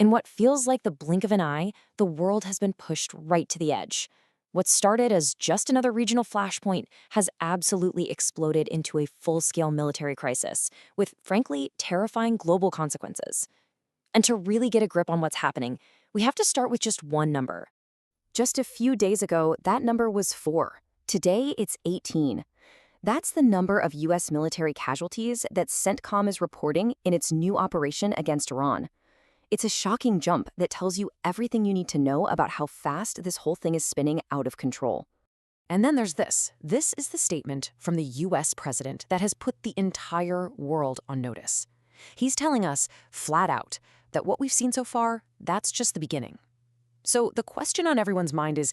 In what feels like the blink of an eye, the world has been pushed right to the edge. What started as just another regional flashpoint has absolutely exploded into a full-scale military crisis, with, frankly, terrifying global consequences. And to really get a grip on what's happening, we have to start with just one number. Just a few days ago, that number was 4. Today, it's 18. That's the number of U.S. military casualties that CENTCOM is reporting in its new operation against Iran. It's a shocking jump that tells you everything you need to know about how fast this whole thing is spinning out of control. And then there's this. This is the statement from the U.S. president that has put the entire world on notice. He's telling us, flat out, that what we've seen so far, that's just the beginning. So the question on everyone's mind is,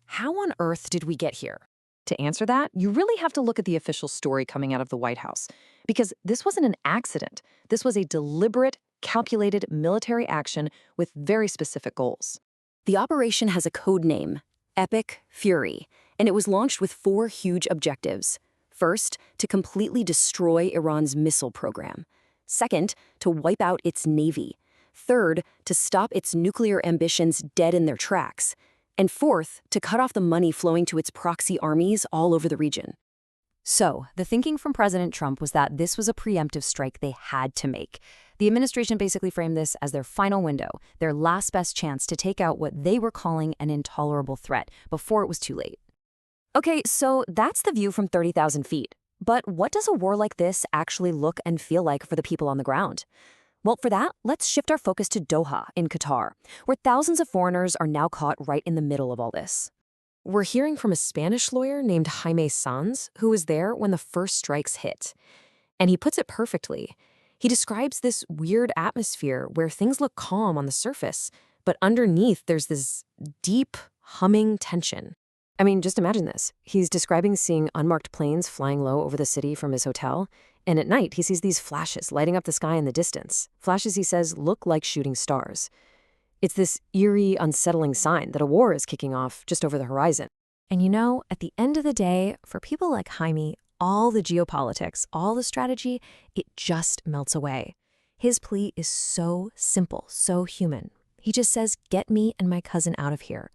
how on earth did we get here? To answer that, you really have to look at the official story coming out of the White House. Because this wasn't an accident. This was a deliberate, calculated military action with very specific goals. The operation has a code name, Epic Fury, and it was launched with 4 huge objectives. First, to completely destroy Iran's missile program. Second, to wipe out its navy. Third, to stop its nuclear ambitions dead in their tracks. And fourth, to cut off the money flowing to its proxy armies all over the region. So, the thinking from President Trump was that this was a preemptive strike they had to make. The administration basically framed this as their final window, their last best chance to take out what they were calling an intolerable threat before it was too late. Okay, so that's the view from 30,000 feet. But what does a war like this actually look and feel like for the people on the ground? Well, for that, let's shift our focus to Doha in Qatar, where thousands of foreigners are now caught right in the middle of all this. We're hearing from a Spanish lawyer named Jaime Sanz, who was there when the first strikes hit. And he puts it perfectly. He describes this weird atmosphere where things look calm on the surface, but underneath there's this deep, humming tension. I mean, just imagine this. He's describing seeing unmarked planes flying low over the city from his hotel, and at night he sees these flashes lighting up the sky in the distance. Flashes, he says, look like shooting stars. It's this eerie, unsettling sign that a war is kicking off just over the horizon. And you know, at the end of the day, for people like Jaime, all the geopolitics, all the strategy, it just melts away. His plea is so simple, so human. He just says, get me and my cousin out of here.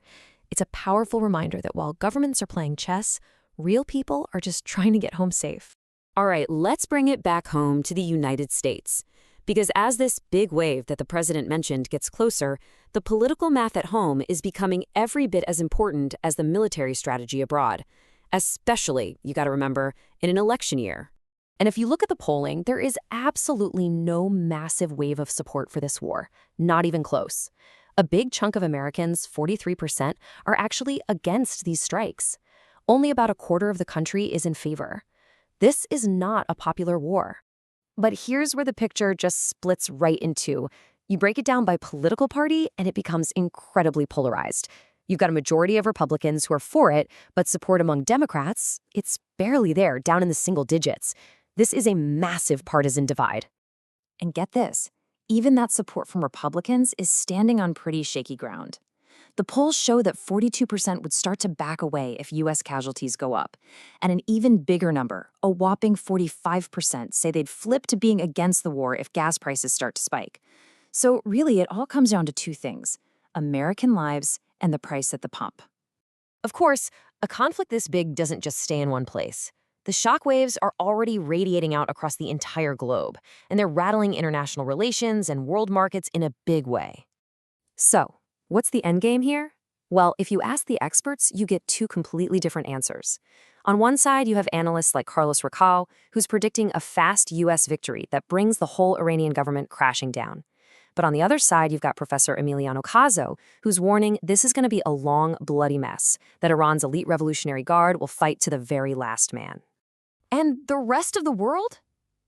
It's a powerful reminder that while governments are playing chess, real people are just trying to get home safe. All right, let's bring it back home to the United States. Because as this big wave that the president mentioned gets closer, the political math at home is becoming every bit as important as the military strategy abroad. Especially, you got to remember, in an election year. And if you look at the polling, there is absolutely no massive wave of support for this war. Not even close. A big chunk of Americans, 43%, are actually against these strikes. Only about a quarter of the country is in favor. This is not a popular war. But here's where the picture just splits right in two. You break it down by political party, and it becomes incredibly polarized. You've got a majority of Republicans who are for it, but support among Democrats, it's barely there, down in the single digits. This is a massive partisan divide. And get this. Even that support from Republicans is standing on pretty shaky ground. The polls show that 42% would start to back away if U.S. casualties go up, and an even bigger number, a whopping 45%, say they'd flip to being against the war if gas prices start to spike. So really, it all comes down to 2 things: American lives and the price at the pump. Of course, a conflict this big doesn't just stay in one place. The shockwaves are already radiating out across the entire globe, and they're rattling international relations and world markets in a big way. So, what's the endgame here? Well, if you ask the experts, you get 2 completely different answers. On one side, you have analysts like Carlos Racal, who's predicting a fast U.S. victory that brings the whole Iranian government crashing down. But on the other side, you've got Professor Emiliano Caso, who's warning this is going to be a long, bloody mess, that Iran's elite revolutionary guard will fight to the very last man. And the rest of the world?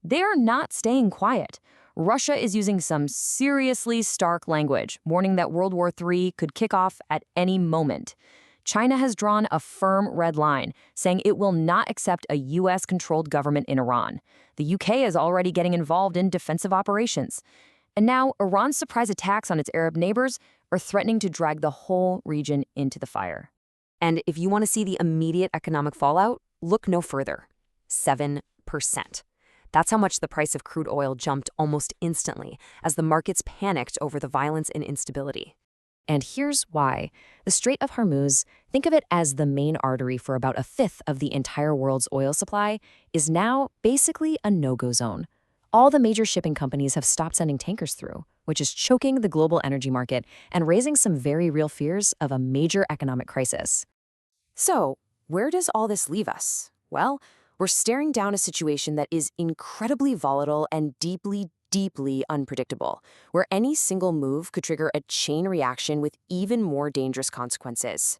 They're not staying quiet. Russia is using some seriously stark language, warning that World War III could kick off at any moment. China has drawn a firm red line, saying it will not accept a U.S.-controlled government in Iran. The U.K. is already getting involved in defensive operations. And now, Iran's surprise attacks on its Arab neighbors are threatening to drag the whole region into the fire. And if you want to see the immediate economic fallout, look no further. 7%. That's how much the price of crude oil jumped almost instantly as the markets panicked over the violence and instability. And here's why. The Strait of Hormuz, think of it as the main artery for about a fifth of the entire world's oil supply, is now basically a no-go zone. All the major shipping companies have stopped sending tankers through, which is choking the global energy market and raising some very real fears of a major economic crisis. So, where does all this leave us? Well, we're staring down a situation that is incredibly volatile and deeply, deeply unpredictable, where any single move could trigger a chain reaction with even more dangerous consequences.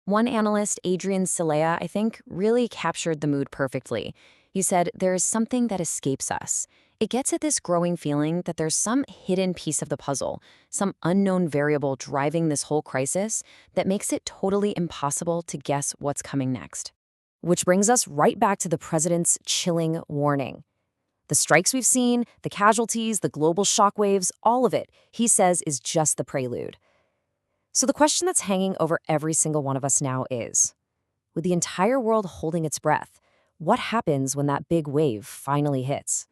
One analyst, Adrian Silea, I think, really captured the mood perfectly. He said, "There is something that escapes us. It gets at this growing feeling that there's some hidden piece of the puzzle, some unknown variable driving this whole crisis that makes it totally impossible to guess what's coming next." Which brings us right back to the president's chilling warning. The strikes we've seen, the casualties, the global shockwaves, all of it, he says, is just the prelude. So the question that's hanging over every single one of us now is, with the entire world holding its breath, what happens when that big wave finally hits?